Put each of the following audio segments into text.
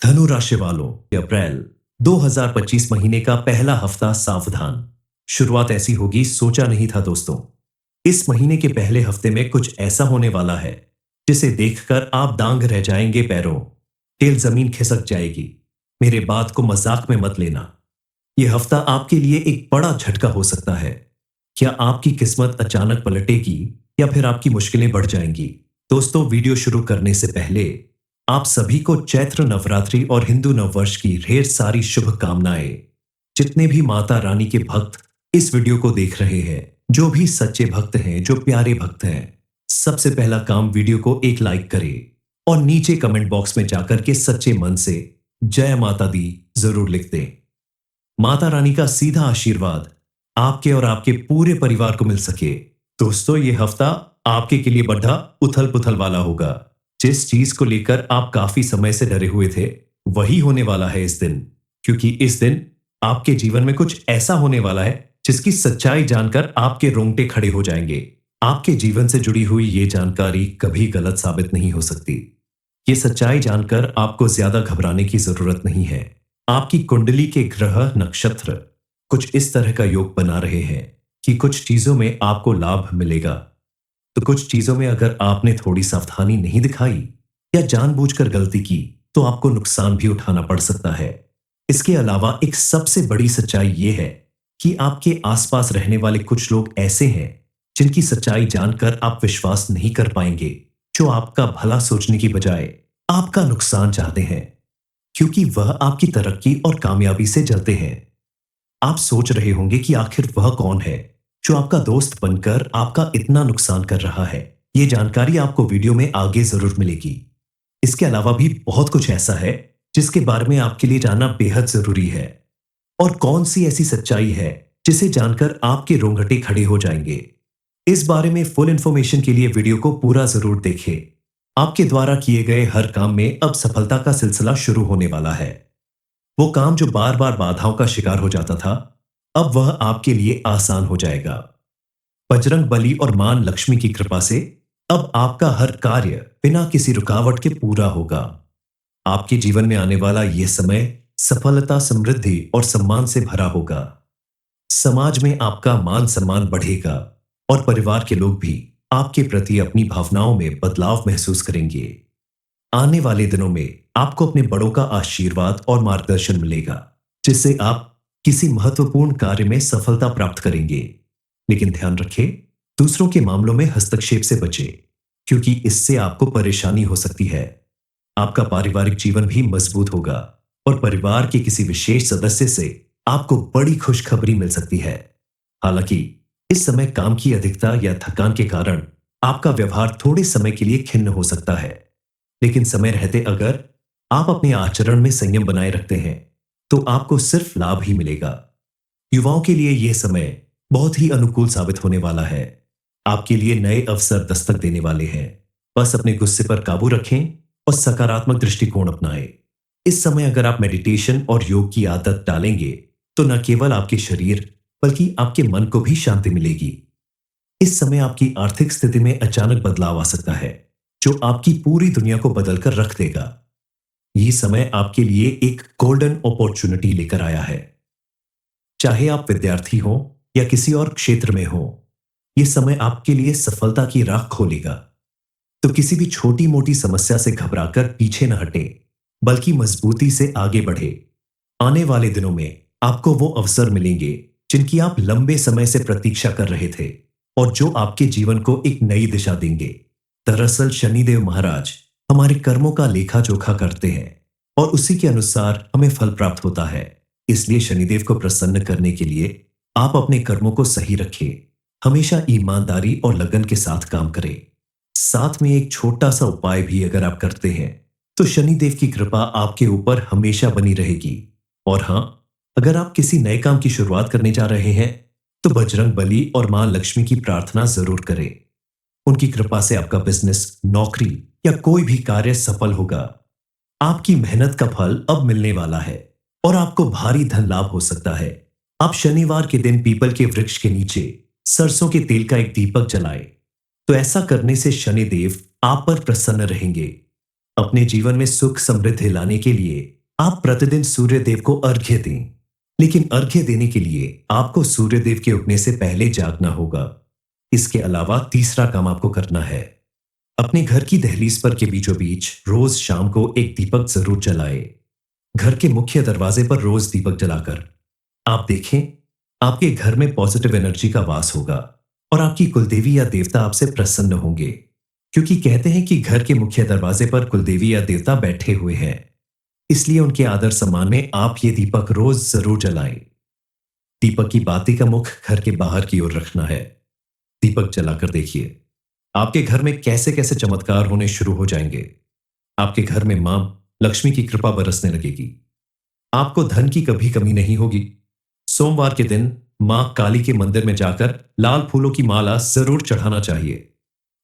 धनु राशि वालों, अप्रैल 2025 महीने का पहला हफ्ता सावधान। शुरुआत ऐसी होगी सोचा नहीं था दोस्तों। इस महीने के पहले हफ्ते में कुछ ऐसा होने वाला है जिसे देखकर आप दांग रह जाएंगे पैरों, टेल जमीन खिसक जाएगी। मेरे बात को मजाक में मत लेना। यह हफ्ता आपके लिए एक बड़ा झटका हो सकता है। क्या आपकी किस्मत अचानक पलटेगी या फिर आपकी मुश्किलें बढ़ जाएंगी? दोस्तों, वीडियो शुरू करने से पहले आप सभी को चैत्र नवरात्रि और हिंदू नववर्ष की ढेर सारी शुभकामनाएं। जितने भी माता रानी के भक्त इस वीडियो को देख रहे हैं, जो भी सच्चे भक्त हैं, जो प्यारे भक्त हैं, सबसे पहला काम वीडियो को एक लाइक करें और नीचे कमेंट बॉक्स में जाकर के सच्चे मन से जय माता दी जरूर लिख दें। माता रानी का सीधा आशीर्वाद आपके और आपके पूरे परिवार को मिल सके। दोस्तों, ये हफ्ता आपके के लिए बड़ा उथल पुथल वाला होगा। जिस चीज को लेकर आप काफी समय से डरे हुए थे, वही होने वाला है इस दिन। क्योंकि इस दिन आपके जीवन में कुछ ऐसा होने वाला है जिसकी सच्चाई जानकर आपके रोंगटे खड़े हो जाएंगे। आपके जीवन से जुड़ी हुई ये जानकारी कभी गलत साबित नहीं हो सकती। ये सच्चाई जानकर आपको ज्यादा घबराने की जरूरत नहीं है। आपकी कुंडली के ग्रह नक्षत्र कुछ इस तरह का योग बना रहे हैं कि कुछ चीजों में आपको लाभ मिलेगा, तो कुछ चीजों में अगर आपने थोड़ी सावधानी नहीं दिखाई या जानबूझकर गलती की तो आपको नुकसान भी उठाना पड़ सकता है। इसके अलावा एक सबसे बड़ी सच्चाई यह है कि आपके आसपास रहने वाले कुछ लोग ऐसे हैं जिनकी सच्चाई जानकर आप विश्वास नहीं कर पाएंगे, जो आपका भला सोचने की बजाय आपका नुकसान चाहते हैं, क्योंकि वह आपकी तरक्की और कामयाबी से जलते हैं। आप सोच रहे होंगे कि आखिर वह कौन है जो आपका दोस्त बनकर आपका इतना नुकसान कर रहा है। यह जानकारी आपको वीडियो में आगे जरूर मिलेगी। इसके अलावा भी बहुत कुछ ऐसा है जिसके बारे में आपके लिए जानना बेहद जरूरी है। और कौन सी ऐसी सच्चाई है जिसे जानकर आपके रोंगटे खड़े हो जाएंगे। इस बारे में फुल इंफॉर्मेशन के लिए वीडियो को पूरा जरूर देखें। आपके द्वारा किए गए हर काम में अब सफलता का सिलसिला शुरू होने वाला है। वो काम जो बार बार बाधाओं का शिकार हो जाता था, अब वह आपके लिए आसान हो जाएगा। बजरंग बली और मां लक्ष्मी की कृपा से अब आपका हर कार्य बिना किसी रुकावट के पूरा होगा। आपके जीवन में आने वाला यह समय सफलता, समृद्धि और सम्मान से भरा होगा। समाज में आपका मान सम्मान बढ़ेगा और परिवार के लोग भी आपके प्रति अपनी भावनाओं में बदलाव महसूस करेंगे। आने वाले दिनों में आपको अपने बड़ों का आशीर्वाद और मार्गदर्शन मिलेगा, जिससे आप किसी महत्वपूर्ण कार्य में सफलता प्राप्त करेंगे। लेकिन ध्यान रखें, दूसरों के मामलों में हस्तक्षेप से बचें, क्योंकि इससे आपको परेशानी हो सकती है। आपका पारिवारिक जीवन भी मजबूत होगा और परिवार के किसी विशेष सदस्य से आपको बड़ी खुशखबरी मिल सकती है। हालांकि इस समय काम की अधिकता या थकान के कारण आपका व्यवहार थोड़े समय के लिए खिन्न हो सकता है, लेकिन समय रहते अगर आप अपने आचरण में संयम बनाए रखते हैं तो आपको सिर्फ लाभ ही मिलेगा। युवाओं के लिए यह समय बहुत ही अनुकूल साबित होने वाला है। आपके लिए नए अवसर दस्तक देने वाले हैं। बस अपने गुस्से पर काबू रखें और सकारात्मक दृष्टिकोण अपनाएं। इस समय अगर आप मेडिटेशन और योग की आदत डालेंगे तो न केवल आपके शरीर बल्कि आपके मन को भी शांति मिलेगी। इस समय आपकी आर्थिक स्थिति में अचानक बदलाव आ सकता है, जो आपकी पूरी दुनिया को बदलकर रख देगा। यह समय आपके लिए एक गोल्डन अपॉर्चुनिटी लेकर आया है। चाहे आप विद्यार्थी हो या किसी और क्षेत्र में हो, यह समय आपके लिए सफलता की राह खोलेगा। तो किसी भी छोटी मोटी समस्या से घबराकर पीछे न हटे, बल्कि मजबूती से आगे बढ़े। आने वाले दिनों में आपको वो अवसर मिलेंगे जिनकी आप लंबे समय से प्रतीक्षा कर रहे थे और जो आपके जीवन को एक नई दिशा देंगे। दरअसल शनिदेव महाराज हमारे कर्मों का लेखा जोखा करते हैं और उसी के अनुसार हमें फल प्राप्त होता है। इसलिए शनिदेव को प्रसन्न करने के लिए आप अपने कर्मों को सही रखें। हमेशा ईमानदारी और लगन के साथ काम करें। साथ में एक छोटा सा उपाय भी अगर आप करते हैं तो शनिदेव की कृपा आपके ऊपर हमेशा बनी रहेगी। और हां, अगर आप किसी नए काम की शुरुआत करने जा रहे हैं तो बजरंग बली और मां लक्ष्मी की प्रार्थना जरूर करें। उनकी कृपा से आपका बिजनेस, नौकरी या कोई भी कार्य सफल होगा। आपकी मेहनत का फल अब मिलने वाला है और आपको भारी धन लाभ हो सकता है। आप शनिवार के दिन पीपल के वृक्ष के नीचे सरसों के तेल का एक दीपक जलाएं, तो ऐसा करने से शनिदेव आप पर प्रसन्न रहेंगे। अपने जीवन में सुख समृद्धि लाने के लिए आप प्रतिदिन सूर्य देव को अर्घ्य दें। लेकिन अर्घ्य देने के लिए आपको सूर्य देव के उगने से पहले जागना होगा। इसके अलावा तीसरा काम आपको करना है, अपने घर की दहलीज पर के बीचों बीच रोज शाम को एक दीपक जरूर जलाए। घर के मुख्य दरवाजे पर रोज दीपक जलाकर आप देखें, आपके घर में पॉजिटिव एनर्जी का वास होगा और आपकी कुलदेवी या देवता आपसे प्रसन्न होंगे, क्योंकि कहते हैं कि घर के मुख्य दरवाजे पर कुलदेवी या देवता बैठे हुए हैं। इसलिए उनके आदर सम्मान में आप ये दीपक रोज जरूर जलाएं। दीपक की बाती का मुख घर के बाहर की ओर रखना है। दीपक जलाकर देखिए, आपके घर में कैसे कैसे चमत्कार होने शुरू हो जाएंगे। आपके घर में मां लक्ष्मी की कृपा बरसने लगेगी। आपको धन की कभी कमी नहीं होगी। सोमवार के दिन मां काली के मंदिर में जाकर लाल फूलों की माला जरूर चढ़ाना चाहिए।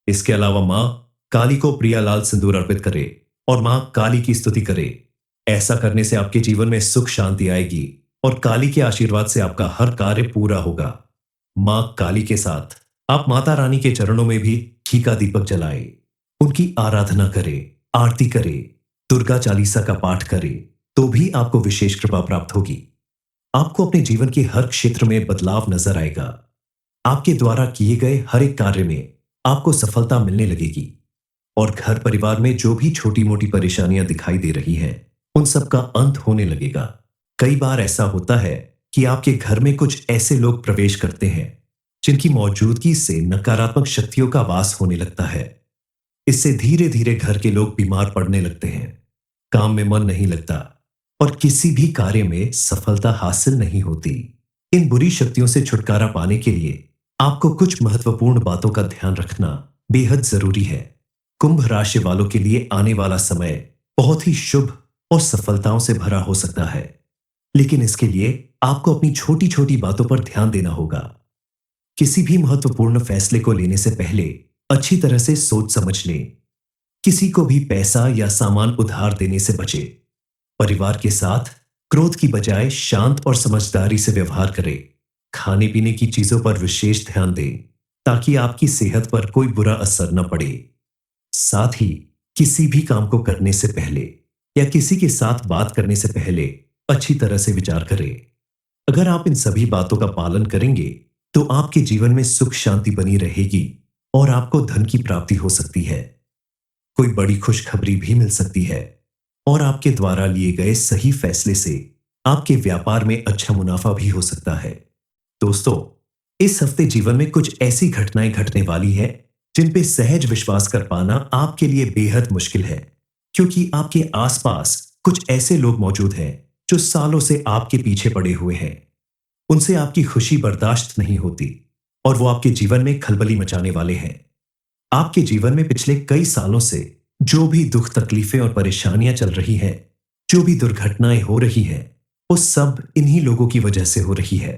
इसके अलावा मां काली को प्रिया लाल सिंदूर अर्पित करे और मां काली की स्तुति करे। ऐसा करने से आपके जीवन में सुख शांति आएगी और काली के आशीर्वाद से आपका हर कार्य पूरा होगा। मां काली के साथ आप माता रानी के चरणों में भी घी का दीपक जलाए, उनकी आराधना करे, आरती करे, दुर्गा चालीसा का पाठ करे, तो भी आपको विशेष कृपा प्राप्त होगी। आपको अपने जीवन के हर क्षेत्र में बदलाव नजर आएगा। आपके द्वारा किए गए हर एक कार्य में आपको सफलता मिलने लगेगी और घर परिवार में जो भी छोटी मोटी परेशानियां दिखाई दे रही हैं, उन सब का अंत होने लगेगा। कई बार ऐसा होता है कि आपके घर में कुछ ऐसे लोग प्रवेश करते हैं जिनकी मौजूदगी से नकारात्मक शक्तियों का वास होने लगता है। इससे धीरे धीरे घर के लोग बीमार पड़ने लगते हैं, काम में मन नहीं लगता और किसी भी कार्य में सफलता हासिल नहीं होती। इन बुरी शक्तियों से छुटकारा पाने के लिए आपको कुछ महत्वपूर्ण बातों का ध्यान रखना बेहद जरूरी है। कुंभ राशि वालों के लिए आने वाला समय बहुत ही शुभ और सफलताओं से भरा हो सकता है, लेकिन इसके लिए आपको अपनी छोटी छोटी बातों पर ध्यान देना होगा। किसी भी महत्वपूर्ण फैसले को लेने से पहले अच्छी तरह से सोच समझ लें। किसी को भी पैसा या सामान उधार देने से बचे। परिवार के साथ क्रोध की बजाय शांत और समझदारी से व्यवहार करें। खाने पीने की चीजों पर विशेष ध्यान दें ताकि आपकी सेहत पर कोई बुरा असर न पड़े। साथ ही किसी भी काम को करने से पहले या किसी के साथ बात करने से पहले अच्छी तरह से विचार करें। अगर आप इन सभी बातों का पालन करेंगे तो आपके जीवन में सुख शांति बनी रहेगी और आपको धन की प्राप्ति हो सकती है। कोई बड़ी खुशखबरी भी मिल सकती है और आपके द्वारा लिए गए सही फैसले से आपके व्यापार में अच्छा मुनाफा भी हो सकता है। दोस्तों, इस हफ्ते जीवन में कुछ ऐसी घटनाएं घटने वाली है जिन पे सहज विश्वास कर पाना आपके लिए बेहद मुश्किल है, क्योंकि आपके आसपास कुछ ऐसे लोग मौजूद हैं जो सालों से आपके पीछे पड़े हुए हैं। उनसे आपकी खुशी बर्दाश्त नहीं होती और वो आपके जीवन में खलबली मचाने वाले हैं। आपके जीवन में पिछले कई सालों से जो भी दुख तकलीफें और परेशानियां चल रही हैं, जो भी दुर्घटनाएं हो रही हैं, वो सब इन्हीं लोगों की वजह से हो रही है।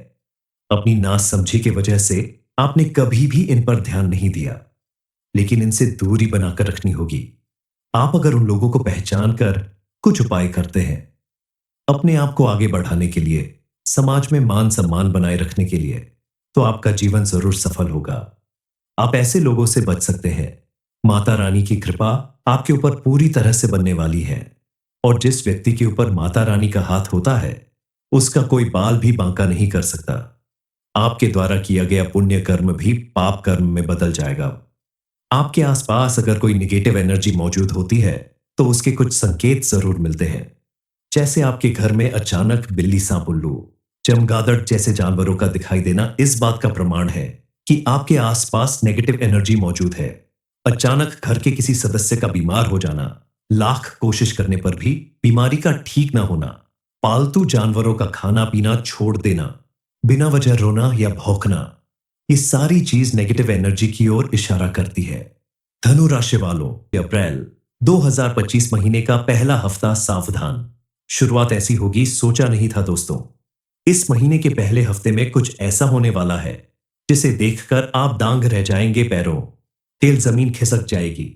अपनी नासमझी की वजह से आपने कभी भी इन पर ध्यान नहीं दिया, लेकिन इनसे दूरी बनाकर रखनी होगी। आप अगर उन लोगों को पहचान कर कुछ उपाय करते हैं, अपने आप को आगे बढ़ाने के लिए, समाज में मान सम्मान बनाए रखने के लिए, तो आपका जीवन जरूर सफल होगा। आप ऐसे लोगों से बच सकते हैं। माता रानी की कृपा आपके ऊपर पूरी तरह से बनने वाली है और जिस व्यक्ति के ऊपर माता रानी का हाथ होता है, उसका कोई बाल भी बांका नहीं कर सकता। आपके द्वारा किया गया पुण्य कर्म भी पाप कर्म में बदल जाएगा। आपके आसपास अगर कोई निगेटिव एनर्जी मौजूद होती है तो उसके कुछ संकेत जरूर मिलते हैं, जैसे आपके घर में अचानक बिल्ली, सांप, उल्लू, चमगादड़ जैसे जानवरों का दिखाई देना इस बात का प्रमाण है कि आपके आसपास नेगेटिव एनर्जी मौजूद है। अचानक घर के किसी सदस्य का बीमार हो जाना, लाख कोशिश करने पर भी बीमारी का ठीक ना होना, पालतू जानवरों का खाना पीना छोड़ देना, बिना वजह रोना या भौंकना, ये सारी चीज नेगेटिव एनर्जी की ओर इशारा करती है। धनु राशि वालों, अप्रैल 2025 महीने का पहला हफ्ता सावधान। शुरुआत ऐसी होगी सोचा नहीं था दोस्तों। इस महीने के पहले हफ्ते में कुछ ऐसा होने वाला है जिसे देखकर आप दांग रह जाएंगे पैरों, तेल जमीन खिसक जाएगी।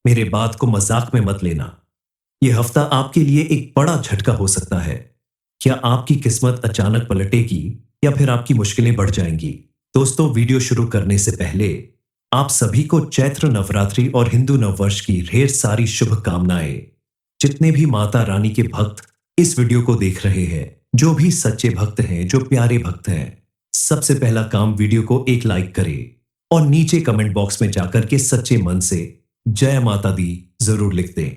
मेरे बात को मजाक में मत लेना। यह हफ्ता आपके लिए एक बड़ा झटका हो सकता है। क्या आपकी किस्मत अचानक पलटेगी या फिर आपकी मुश्किलें बढ़ जाएंगी? दोस्तों, वीडियो शुरू करने से पहले आप सभी को चैत्र नवरात्रि और हिंदू नववर्ष की ढेर सारी शुभकामनाएं। जितने भी माता रानी के भक्त इस वीडियो को देख रहे हैं, जो भी सच्चे भक्त हैं, जो प्यारे भक्त हैं, सबसे पहला काम वीडियो को एक लाइक करें और नीचे कमेंट बॉक्स में जाकर के सच्चे मन से जय माता दी जरूर लिख दें।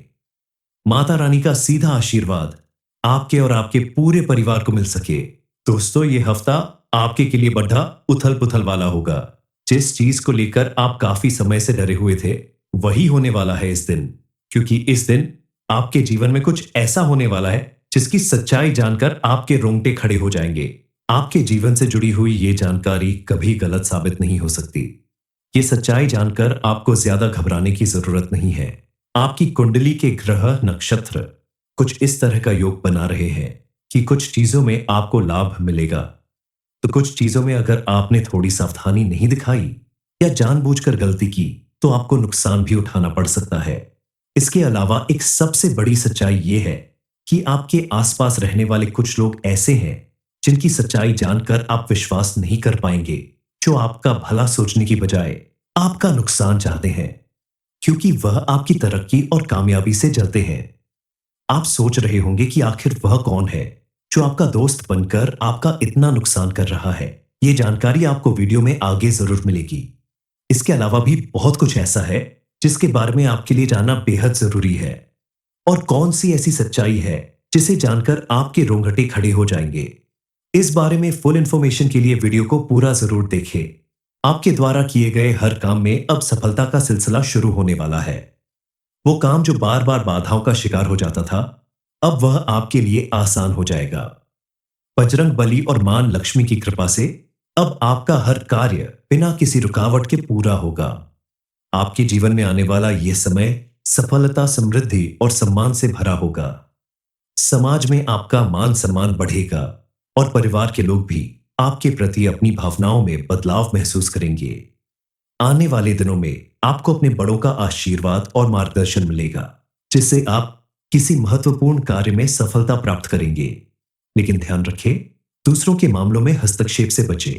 माता रानी का सीधा आशीर्वाद आपके और आपके पूरे परिवार को मिल सके। दोस्तों, ये हफ्ता आपके के लिए बड़ा उथल पुथल वाला होगा। जिस चीज को लेकर आप काफी समय से डरे हुए थे, वही होने वाला है इस दिन, क्योंकि इस दिन आपके जीवन में कुछ ऐसा होने वाला है जिसकी सच्चाई जानकर आपके रोंगटे खड़े हो जाएंगे। आपके जीवन से जुड़ी हुई ये जानकारी कभी गलत साबित नहीं हो सकती। ये सच्चाई जानकर आपको ज्यादा घबराने की जरूरत नहीं है। आपकी कुंडली के ग्रह नक्षत्र कुछ इस तरह का योग बना रहे हैं कि कुछ चीजों में आपको लाभ मिलेगा, तो कुछ चीजों में अगर आपने थोड़ी सावधानी नहीं दिखाई या जानबूझकर गलती की तो आपको नुकसान भी उठाना पड़ सकता है। इसके अलावा एक सबसे बड़ी सच्चाई यह है कि आपके आसपास रहने वाले कुछ लोग ऐसे हैं जिनकी सच्चाई जानकर आप विश्वास नहीं कर पाएंगे, जो आपका भला सोचने की बजाय आपका नुकसान चाहते हैं, क्योंकि वह आपकी तरक्की और कामयाबी से जलते हैं। आप सोच रहे होंगे कि आखिर वह कौन है जो आपका दोस्त बनकर आपका इतना नुकसान कर रहा है। यह जानकारी आपको वीडियो में आगे जरूर मिलेगी। इसके अलावा भी बहुत कुछ ऐसा है जिसके बारे में आपके लिए जानना बेहद जरूरी है। और कौन सी ऐसी सच्चाई है जिसे जानकर आपके रोंगटे खड़े हो जाएंगे। इस बारे में फुल इंफॉर्मेशन के लिए वीडियो को पूरा जरूर देखें। आपके द्वारा किए गए हर काम में अब सफलता का सिलसिला शुरू होने वाला है। वो काम जो बार बार बाधाओं का शिकार हो जाता था, अब वह आपके लिए आसान हो जाएगा। बजरंग बली और मां लक्ष्मी की कृपा से अब आपका हर कार्य बिना किसी रुकावट के पूरा होगा। आपके जीवन में आने वाला यह समय सफलता, समृद्धि और सम्मान से भरा होगा। समाज में आपका मान सम्मान बढ़ेगा और परिवार के लोग भी आपके प्रति अपनी भावनाओं में बदलाव महसूस करेंगे। आने वाले दिनों में आपको अपने बड़ों का आशीर्वाद और मार्गदर्शन मिलेगा, जिससे आप किसी महत्वपूर्ण कार्य में सफलता प्राप्त करेंगे। लेकिन ध्यान रखें, दूसरों के मामलों में हस्तक्षेप से बचें,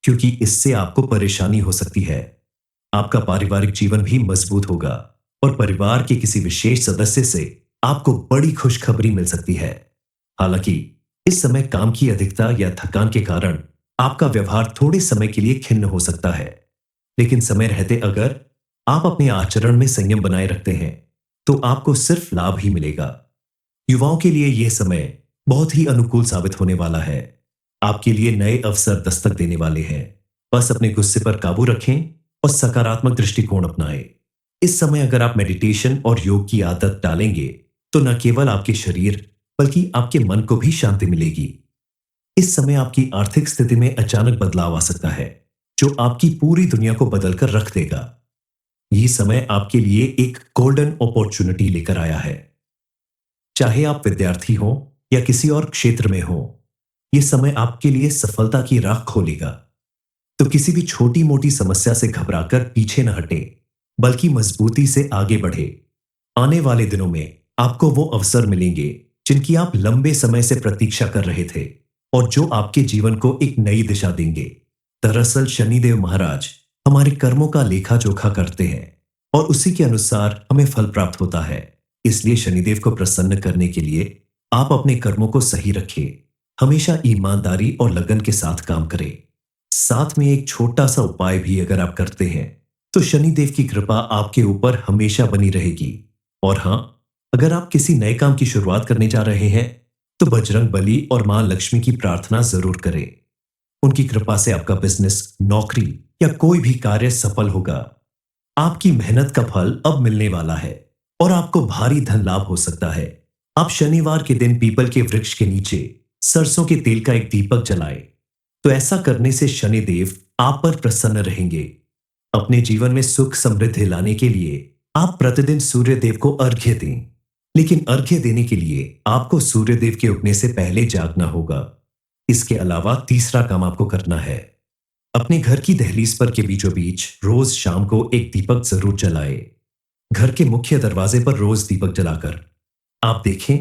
क्योंकि इससे आपको परेशानी हो सकती है। आपका पारिवारिक जीवन भी मजबूत होगा और परिवार के किसी विशेष सदस्य से आपको बड़ी खुशखबरी मिल सकती है। हालांकि इस समय काम की अधिकता या थकान के कारण आपका व्यवहार थोड़े समय के लिए खिन्न हो सकता है, लेकिन समय रहते अगर आप अपने आचरण में संयम बनाए रखते हैं तो आपको सिर्फ लाभ ही मिलेगा। युवाओं के लिए यह समय बहुत ही अनुकूल साबित होने वाला है। आपके लिए नए अवसर दस्तक देने वाले हैं। बस अपने गुस्से पर काबू रखें और सकारात्मक दृष्टिकोण अपनाएं। इस समय अगर आप मेडिटेशन और योग की आदत डालेंगे तो न केवल आपके शरीर बल्कि आपके मन को भी शांति मिलेगी। इस समय आपकी आर्थिक स्थिति में अचानक बदलाव आ सकता है, जो आपकी पूरी दुनिया को बदलकर रख देगा। यह समय आपके लिए एक गोल्डन अपॉर्चुनिटी लेकर आया है। चाहे आप विद्यार्थी हो या किसी और क्षेत्र में हो, यह समय आपके लिए सफलता की राह खोलेगा। तो किसी भी छोटी मोटी समस्या से घबराकर पीछे न हटे, बल्कि मजबूती से आगे बढ़े। आने वाले दिनों में आपको वो अवसर मिलेंगे जिनकी आप लंबे समय से प्रतीक्षा कर रहे थे और जो आपके जीवन को एक नई दिशा देंगे। दरअसल शनिदेव महाराज हमारे कर्मों का लेखा जोखा करते हैं और उसी के अनुसार हमें फल प्राप्त होता है। इसलिए शनिदेव को प्रसन्न करने के लिए आप अपने कर्मों को सही रखें। हमेशा ईमानदारी और लगन के साथ काम करें। साथ में एक छोटा सा उपाय भी अगर आप करते हैं तो शनिदेव की कृपा आपके ऊपर हमेशा बनी रहेगी। और हां, अगर आप किसी नए काम की शुरुआत करने जा रहे हैं तो बजरंग बली और मां लक्ष्मी की प्रार्थना जरूर करें। उनकी कृपा से आपका बिजनेस, नौकरी या कोई भी कार्य सफल होगा। आपकी मेहनत का फल अब मिलने वाला है और आपको भारी धन लाभ हो सकता है। आप शनिवार के दिन पीपल के वृक्ष के नीचे सरसों के तेल का एक दीपक जलाएं। तो ऐसा करने से शनिदेव आप पर प्रसन्न रहेंगे। अपने जीवन में सुख समृद्धि लाने के लिए आप प्रतिदिन सूर्य देव को अर्घ्य दें। लेकिन अर्घ्य देने के लिए आपको सूर्य देव के उगने से पहले जागना होगा। इसके अलावा तीसरा काम आपको करना है, अपने घर की दहलीज पर के बीचों बीच रोज शाम को एक दीपक जरूर जलाए। घर के मुख्य दरवाजे पर रोज दीपक जलाकर आप देखें,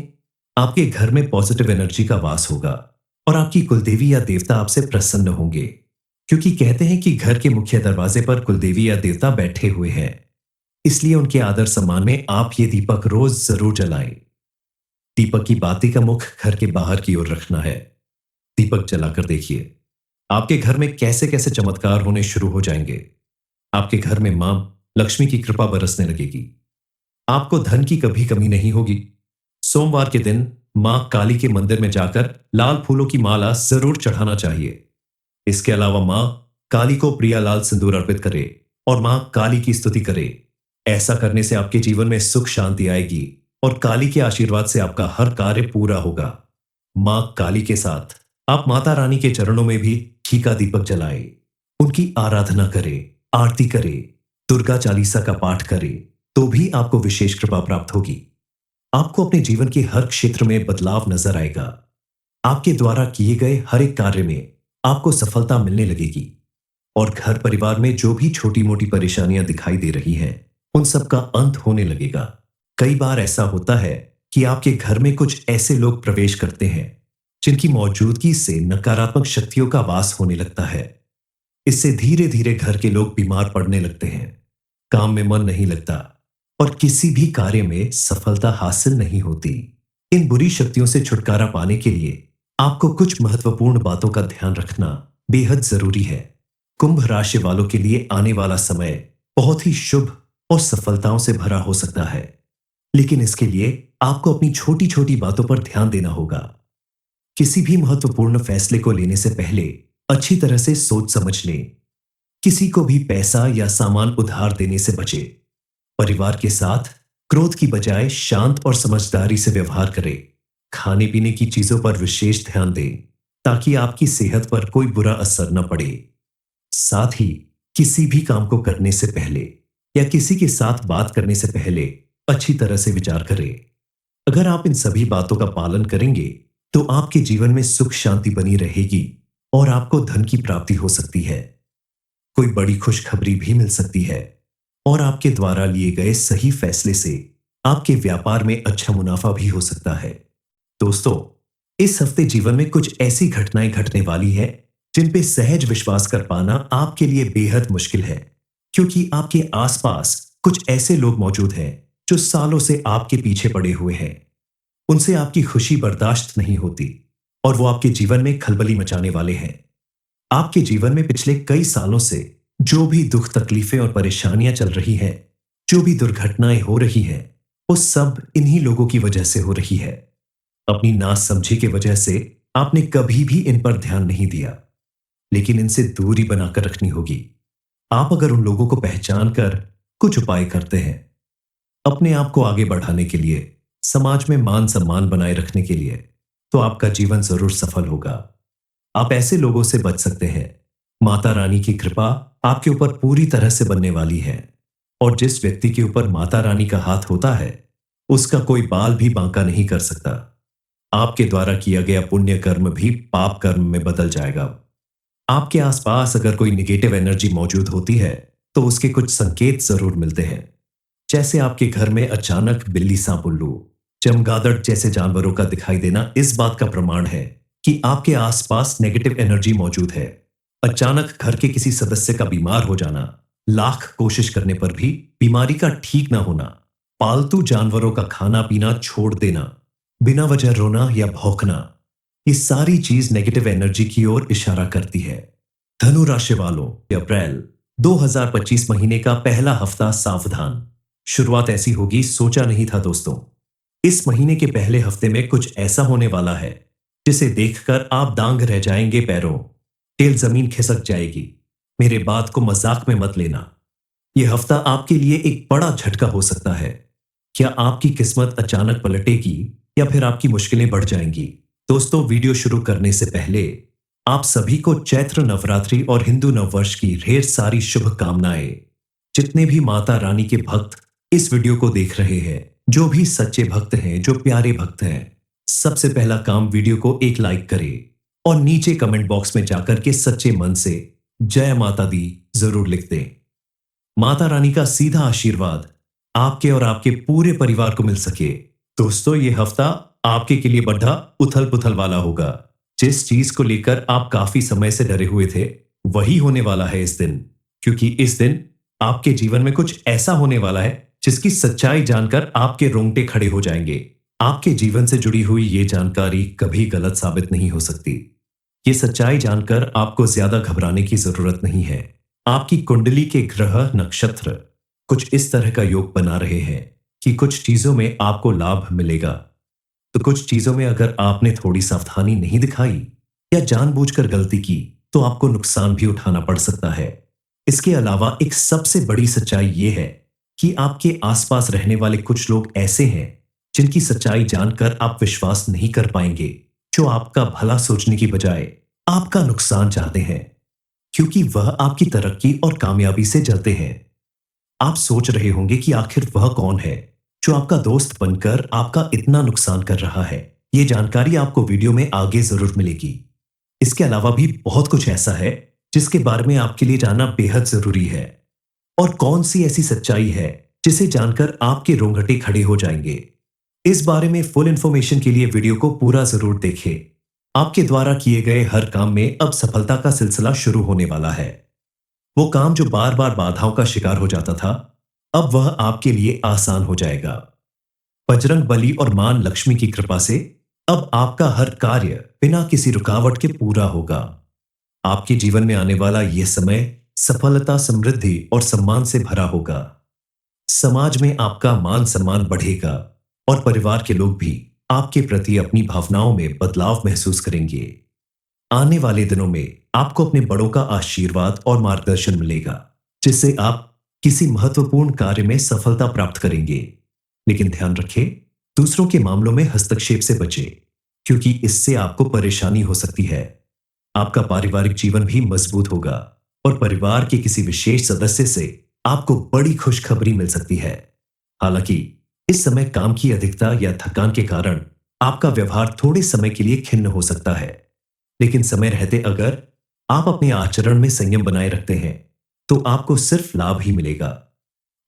आपके घर में पॉजिटिव एनर्जी का वास होगा और आपकी कुलदेवी या देवता आपसे प्रसन्न होंगे, क्योंकि कहते हैं कि घर के मुख्य दरवाजे पर कुलदेवी या देवता बैठे हुए हैं। इसलिए उनके आदर सम्मान में आप ये दीपक रोज जरूर जलाएं। दीपक की बाती का मुख घर के बाहर की ओर रखना है। दीपक जलाकर देखिए, आपके घर में कैसे कैसे चमत्कार होने शुरू हो जाएंगे। आपके घर में मां लक्ष्मी की कृपा बरसने लगेगी। आपको धन की कभी कमी नहीं होगी। सोमवार के दिन मां काली के मंदिर में जाकर लाल फूलों की माला जरूर चढ़ाना चाहिए। इसके अलावा मां काली को प्रिया लाल सिंदूर अर्पित करे और मां काली की स्तुति करे। ऐसा करने से आपके जीवन में सुख शांति आएगी और काली के आशीर्वाद से आपका हर कार्य पूरा होगा। मां काली के साथ आप माता रानी के चरणों में भी घी का दीपक जलाए, उनकी आराधना करे, आरती करे, दुर्गा चालीसा का पाठ करे, तो भी आपको विशेष कृपा प्राप्त होगी। आपको अपने जीवन के हर क्षेत्र में बदलाव नजर आएगा। आपके द्वारा किए गए हर एक कार्य में आपको सफलता मिलने लगेगी और घर परिवार में जो भी छोटी मोटी परेशानियां दिखाई दे रही हैं, उन सब का अंत होने लगेगा। कई बार ऐसा होता है कि आपके घर में कुछ ऐसे लोग प्रवेश करते हैं जिनकी मौजूदगी से नकारात्मक शक्तियों का वास होने लगता है। इससे धीरे धीरे घर के लोग बीमार पड़ने लगते हैं, काम में मन नहीं लगता और किसी भी कार्य में सफलता हासिल नहीं होती। इन बुरी शक्तियों से छुटकारा पाने के लिए आपको कुछ महत्वपूर्ण बातों का ध्यान रखना बेहद जरूरी है। कुंभ राशि वालों के लिए आने वाला समय बहुत ही शुभ और सफलताओं से भरा हो सकता है, लेकिन इसके लिए आपको अपनी छोटी छोटी बातों पर ध्यान देना होगा। किसी भी महत्वपूर्ण फैसले को लेने से पहले अच्छी तरह से सोच समझ लें। किसी को भी पैसा या सामान उधार देने से बचे। परिवार के साथ क्रोध की बजाय शांत और समझदारी से व्यवहार करें। खाने पीने की चीजों पर विशेष ध्यान दें ताकि आपकी सेहत पर कोई बुरा असर न पड़े। साथ ही किसी भी काम को करने से पहले या किसी के साथ बात करने से पहले अच्छी तरह से विचार करें। अगर आप इन सभी बातों का पालन करेंगे तो आपके जीवन में सुख शांति बनी रहेगी और आपको धन की प्राप्ति हो सकती है। कोई बड़ी खुशखबरी भी मिल सकती है और आपके द्वारा लिए गए सही फैसले से आपके व्यापार में अच्छा मुनाफा भी हो सकता है। दोस्तों, इस हफ्ते जीवन में कुछ ऐसी घटनाएं घटने वाली है जिन पे सहज विश्वास कर पाना आपके लिए बेहद मुश्किल है, क्योंकि आपके आसपास कुछ ऐसे लोग मौजूद हैं जो सालों से आपके पीछे पड़े हुए हैं। उनसे आपकी खुशी बर्दाश्त नहीं होती और वो आपके जीवन में खलबली मचाने वाले हैं। आपके जीवन में पिछले कई सालों से जो भी दुख तकलीफें और परेशानियां चल रही हैं, जो भी दुर्घटनाएं हो रही हैं, वो सब इन्हीं लोगों की वजह से हो रही है। अपनी नासमझी की वजह से आपने कभी भी इन पर ध्यान नहीं दिया, लेकिन इनसे दूरी बनाकर रखनी होगी। आप अगर उन लोगों को पहचान कर कुछ उपाय करते हैं, अपने आप को आगे बढ़ाने के लिए, समाज में मान सम्मान बनाए रखने के लिए, तो आपका जीवन जरूर सफल होगा। आप ऐसे लोगों से बच सकते हैं। माता रानी की कृपा आपके ऊपर पूरी तरह से बनने वाली है और जिस व्यक्ति के ऊपर माता रानी का हाथ होता है, उसका कोई बाल भी बांका नहीं कर सकता। आपके द्वारा किया गया पुण्य कर्म भी पाप कर्म में बदल जाएगा। आपके आसपास अगर कोई निगेटिव एनर्जी मौजूद होती है तो उसके कुछ संकेत जरूर मिलते हैं, जैसे आपके घर में अचानक बिल्ली, सांप, उल्लू, चमगादड़ जैसे जानवरों का दिखाई देना इस बात का प्रमाण है कि आपके आसपास नेगेटिव एनर्जी मौजूद है। अचानक घर के किसी सदस्य का बीमार हो जाना, लाख कोशिश करने पर भी बीमारी का ठीक ना होना, पालतू जानवरों का खाना पीना छोड़ देना, बिना वजह रोना या भौंकना, ये सारी चीज नेगेटिव एनर्जी की ओर इशारा करती है। धनु राशि वालों, अप्रैल 2025 महीने का पहला हफ्ता सावधान। शुरुआत ऐसी होगी सोचा नहीं था दोस्तों। इस महीने के पहले हफ्ते में कुछ ऐसा होने वाला है जिसे देखकर आप दांग रह जाएंगे पैरों, टेल जमीन खिसक जाएगी। मेरे बात को मजाक में मत लेना। यह हफ्ता आपके लिए एक बड़ा झटका हो सकता है। क्या आपकी किस्मत अचानक पलटेगी या फिर आपकी मुश्किलें बढ़ जाएंगी? दोस्तों, वीडियो शुरू करने से पहले आप सभी को चैत्र नवरात्रि और हिंदू नववर्ष की ढेर सारी शुभकामनाएं। जितने भी माता रानी के भक्त इस वीडियो को देख रहे हैं, जो भी सच्चे भक्त हैं, जो प्यारे भक्त हैं, सबसे पहला काम वीडियो को एक लाइक करें और नीचे कमेंट बॉक्स में जाकर के सच्चे मन से जय माता दी जरूर लिख दें। माता रानी का सीधा आशीर्वाद आपके और आपके पूरे परिवार को मिल सके। दोस्तों, ये हफ्ता आपके के लिए बड़ा उथल पुथल वाला होगा। जिस चीज को लेकर आप काफी समय से डरे हुए थे, वही होने वाला है इस दिन, क्योंकि इस दिन आपके जीवन में कुछ ऐसा होने वाला है जिसकी सच्चाई जानकर आपके रोंगटे खड़े हो जाएंगे। आपके जीवन से जुड़ी हुई ये जानकारी कभी गलत साबित नहीं हो सकती। ये सच्चाई जानकर आपको ज्यादा घबराने की जरूरत नहीं है। आपकी कुंडली के ग्रह नक्षत्र कुछ इस तरह का योग बना रहे हैं कि कुछ चीजों में आपको लाभ मिलेगा, तो कुछ चीजों में अगर आपने थोड़ी सावधानी नहीं दिखाई या जानबूझकर गलती की तो आपको नुकसान भी उठाना पड़ सकता है। इसके अलावा एक सबसे बड़ी सच्चाई यह है कि आपके आसपास रहने वाले कुछ लोग ऐसे हैं जिनकी सच्चाई जानकर आप विश्वास नहीं कर पाएंगे, जो आपका भला सोचने की बजाय आपका नुकसान चाहते हैं, क्योंकि वह आपकी तरक्की और कामयाबी से जलते हैं। आप सोच रहे होंगे कि आखिर वह कौन है जो आपका दोस्त बनकर आपका इतना नुकसान कर रहा है। ये जानकारी आपको वीडियो में आगे जरूर मिलेगी। इसके अलावा भी बहुत कुछ ऐसा है जिसके बारे में आपके लिए जानना बेहद जरूरी है। और कौन सी ऐसी सच्चाई है जिसे जानकर आपके रोंगटे खड़े हो जाएंगे। इस बारे में फुल इंफॉर्मेशन के लिए वीडियो को पूरा जरूर देखें। आपके द्वारा किए गए हर काम में अब सफलता का सिलसिला शुरू होने वाला है। वो काम जो बार बार बाधाओं का शिकार हो जाता था, अब वह आपके लिए आसान हो जाएगा। बजरंग बली और मां लक्ष्मी की कृपा से अब आपका हर कार्य बिना किसी रुकावट के पूरा होगा। आपके जीवन में आने वाला यह समय सफलता, समृद्धि और सम्मान से भरा होगा। समाज में आपका मान सम्मान बढ़ेगा और परिवार के लोग भी आपके प्रति अपनी भावनाओं में बदलाव महसूस करेंगे। आने वाले दिनों में आपको अपने बड़ों का आशीर्वाद और मार्गदर्शन मिलेगा, जिससे आप किसी महत्वपूर्ण कार्य में सफलता प्राप्त करेंगे। लेकिन ध्यान रखें, दूसरों के मामलों में हस्तक्षेप से बचें, क्योंकि इससे आपको परेशानी हो सकती है। आपका पारिवारिक जीवन भी मजबूत होगा और परिवार के किसी विशेष सदस्य से आपको बड़ी खुशखबरी मिल सकती है। हालांकि इस समय काम की अधिकता या थकान के कारण आपका व्यवहार थोड़े समय के लिए खिन्न हो सकता है, लेकिन समय रहते अगर आप अपने आचरण में संयम बनाए रखते हैं तो आपको सिर्फ लाभ ही मिलेगा।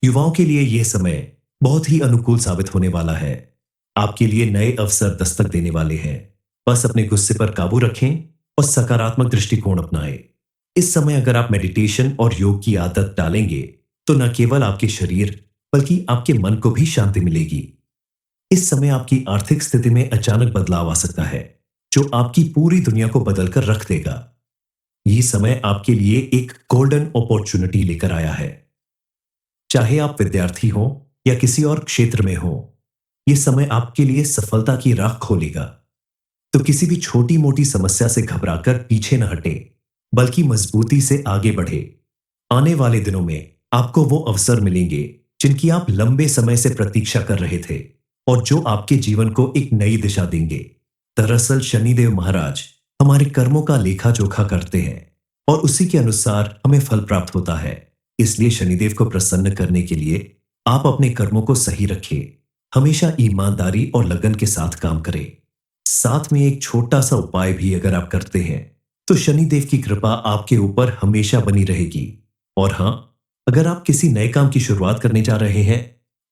युवाओं के लिए यह समय बहुत ही अनुकूल साबित होने वाला है। आपके लिए नए अवसर दस्तक देने वाले हैं। बस अपने गुस्से पर काबू रखें और सकारात्मक दृष्टिकोण अपनाएं। इस समय अगर आप मेडिटेशन और योग की आदत डालेंगे तो न केवल आपके शरीर बल्कि आपके मन को भी शांति मिलेगी। इस समय आपकी आर्थिक स्थिति में अचानक बदलाव आ सकता है, जो आपकी पूरी दुनिया को बदलकर रख देगा। यह समय आपके लिए एक गोल्डन अपॉर्चुनिटी लेकर आया है। चाहे आप विद्यार्थी हो या किसी और क्षेत्र में हो, यह समय आपके लिए सफलता की राह खोलेगा। तो किसी भी छोटी मोटी समस्या से घबराकर पीछे न हटे, बल्कि मजबूती से आगे बढ़े। आने वाले दिनों में आपको वो अवसर मिलेंगे जिनकी आप लंबे समय से प्रतीक्षा कर रहे थे और जो आपके जीवन को एक नई दिशा देंगे। दरअसल शनिदेव महाराज हमारे कर्मों का लेखा जोखा करते हैं और उसी के अनुसार हमें फल प्राप्त होता है। इसलिए शनिदेव को प्रसन्न करने के लिए आप अपने कर्मों को सही रखें, हमेशा ईमानदारी और लगन के साथ काम करें। साथ में एक छोटा सा उपाय भी अगर आप करते हैं तो शनिदेव की कृपा आपके ऊपर हमेशा बनी रहेगी। और हां, अगर आप किसी नए काम की शुरुआत करने जा रहे हैं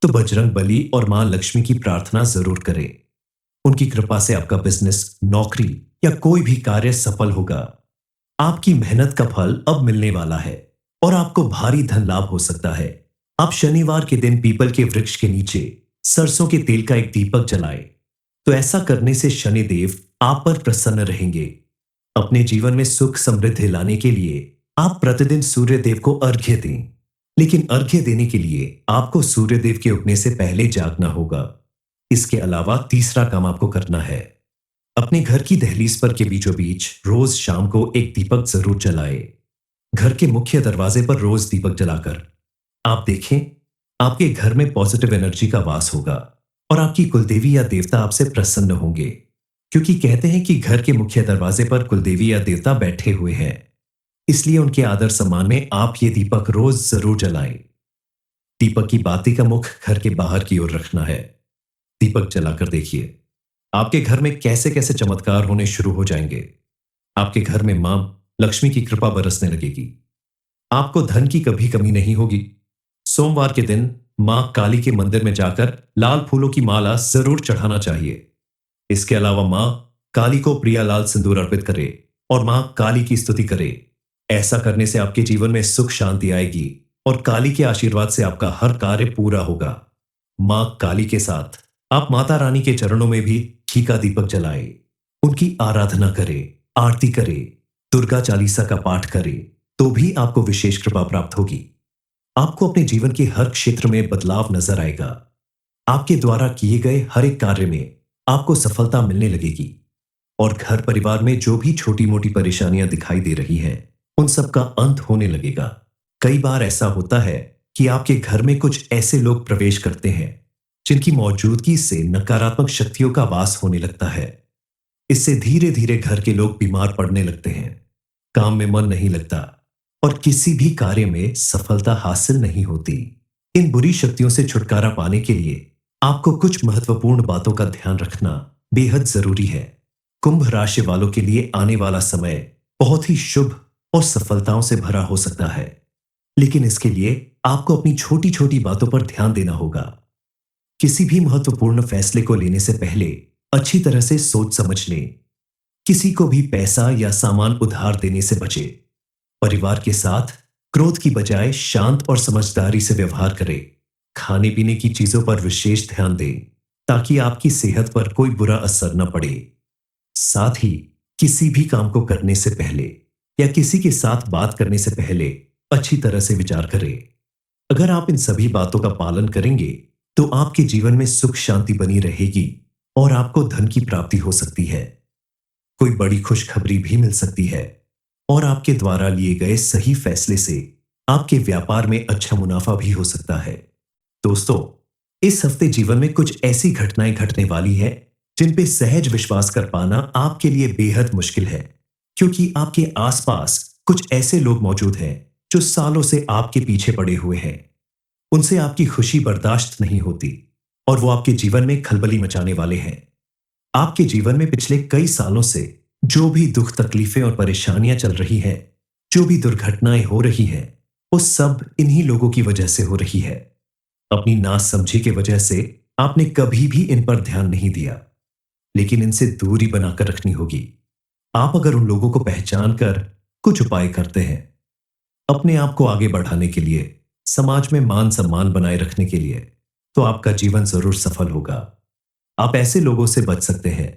तो बजरंग बली और मां लक्ष्मी की प्रार्थना जरूर करें। उनकी कृपा से आपका बिजनेस, नौकरी या कोई भी कार्य सफल होगा। आपकी मेहनत का फल अब मिलने वाला है और आपको भारी धन लाभ हो सकता है। आप शनिवार के दिन पीपल के वृक्ष के नीचे सरसों के तेल का एक दीपक जलाएं, तो ऐसा करने से शनिदेव आप पर प्रसन्न रहेंगे। अपने जीवन में सुख समृद्धि लाने के लिए आप प्रतिदिन सूर्य देव को अर्घ्य दें, लेकिन अर्घ्य देने के लिए आपको सूर्य देव के उगने से पहले जागना होगा। इसके अलावा तीसरा काम आपको करना है, अपने घर की दहलीज पर के बीचों बीच रोज शाम को एक दीपक जरूर जलाए। घर के मुख्य दरवाजे पर रोज दीपक जलाकर आप देखें, आपके घर में पॉजिटिव एनर्जी का वास होगा और आपकी कुलदेवी या देवता आपसे प्रसन्न होंगे, क्योंकि कहते हैं कि घर के मुख्य दरवाजे पर कुलदेवी या देवता बैठे हुए हैं। इसलिए उनके आदर सम्मान में आप ये दीपक रोज जरूर जलाएं। दीपक की बाती का मुख घर के बाहर की ओर रखना है। दीपक जलाकर देखिए, आपके घर में कैसे कैसे चमत्कार होने शुरू हो जाएंगे। आपके घर में मां लक्ष्मी की कृपा बरसने लगेगी। आपको धन की कभी कमी नहीं होगी। सोमवार के दिन मां काली के मंदिर में जाकर लाल फूलों की माला जरूर चढ़ाना चाहिए। इसके अलावा मां काली को प्रिया लाल सिंदूर अर्पित करे और मां काली की स्तुति करे। ऐसा करने से आपके जीवन में सुख शांति आएगी और काली के आशीर्वाद से आपका हर कार्य पूरा होगा। मां काली के साथ आप माता रानी के चरणों में भी घी का दीपक जलाए, उनकी आराधना करें, आरती करें, दुर्गा चालीसा का पाठ करें, तो भी आपको विशेष कृपा प्राप्त होगी। आपको अपने जीवन के हर क्षेत्र में बदलाव नजर आएगा। आपके द्वारा किए गए हर एक कार्य में आपको सफलता मिलने लगेगी और घर परिवार में जो भी छोटी मोटी परेशानियां दिखाई दे रही हैं, उन सब का अंत होने लगेगा। कई बार ऐसा होता है कि आपके घर में कुछ ऐसे लोग प्रवेश करते हैं जिनकी मौजूदगी से नकारात्मक शक्तियों का वास होने लगता है। इससे धीरे धीरे घर के लोग बीमार पड़ने लगते हैं, काम में मन नहीं लगता और किसी भी कार्य में सफलता हासिल नहीं होती। इन बुरी शक्तियों से छुटकारा पाने के लिए आपको कुछ महत्वपूर्ण बातों का ध्यान रखना बेहद जरूरी है। कुंभ राशि वालों के लिए आने वाला समय बहुत ही शुभ और सफलताओं से भरा हो सकता है, लेकिन इसके लिए आपको अपनी छोटी छोटी बातों पर ध्यान देना होगा। किसी भी महत्वपूर्ण फैसले को लेने से पहले अच्छी तरह से सोच समझ लें। किसी को भी पैसा या सामान उधार देने से बचे। परिवार के साथ क्रोध की बजाय शांत और समझदारी से व्यवहार करें। खाने पीने की चीजों पर विशेष ध्यान दें ताकि आपकी सेहत पर कोई बुरा असर न पड़े। साथ ही किसी भी काम को करने से पहले या किसी के साथ बात करने से पहले अच्छी तरह से विचार करें। अगर आप इन सभी बातों का पालन करेंगे तो आपके जीवन में सुख शांति बनी रहेगी और आपको धन की प्राप्ति हो सकती है। कोई बड़ी खुशखबरी भी मिल सकती है और आपके द्वारा लिए गए सही फैसले से आपके व्यापार में अच्छा मुनाफा भी हो सकता है। दोस्तों, इस हफ्ते जीवन में कुछ ऐसी घटनाएं घटने वाली है जिन पे सहज विश्वास कर पाना आपके लिए बेहद मुश्किल है, क्योंकि आपके आसपास कुछ ऐसे लोग मौजूद हैं जो सालों से आपके पीछे पड़े हुए हैं। उनसे आपकी खुशी बर्दाश्त नहीं होती और वो आपके जीवन में खलबली मचाने वाले हैं। आपके जीवन में पिछले कई सालों से जो भी दुख तकलीफें और परेशानियां चल रही हैं, जो भी दुर्घटनाएं हो रही हैं, वो सब इन्हीं लोगों की वजह से हो रही है। अपनी नासमझी की वजह से आपने कभी भी इन पर ध्यान नहीं दिया, लेकिन इनसे दूरी बनाकर रखनी होगी। आप अगर उन लोगों को पहचान कर कुछ उपाय करते हैं, अपने आप को आगे बढ़ाने के लिए, समाज में मान सम्मान बनाए रखने के लिए, तो आपका जीवन जरूर सफल होगा। आप ऐसे लोगों से बच सकते हैं।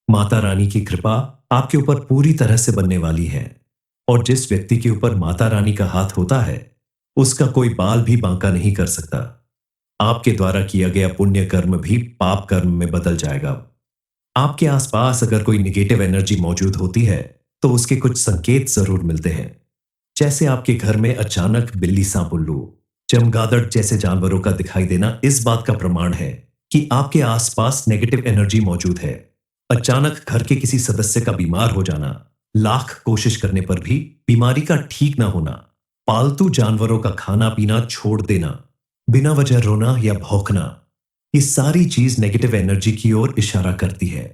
माता रानी की कृपा आपके ऊपर पूरी तरह से बनने वाली है और जिस व्यक्ति के ऊपर माता रानी का हाथ होता है, उसका कोई बाल भी बांका नहीं कर सकता। आपके द्वारा किया गया पुण्य कर्म भी पाप कर्म में बदल जाएगा। आपके आसपास अगर कोई निगेटिव एनर्जी मौजूद होती है तो उसके कुछ संकेत जरूर मिलते हैं, जैसे आपके घर में अचानक बिल्ली, सांप, उल्लू, चमगादड़ जैसे जानवरों का दिखाई देना इस बात का प्रमाण है कि आपके आसपास नेगेटिव एनर्जी मौजूद है। अचानक घर के किसी सदस्य का बीमार हो जाना, लाख कोशिश करने पर भी बीमारी का ठीक ना होना, पालतू जानवरों का खाना पीना छोड़ देना, बिना वजह रोना या भौंकना, ये सारी चीज नेगेटिव एनर्जी की ओर इशारा करती है।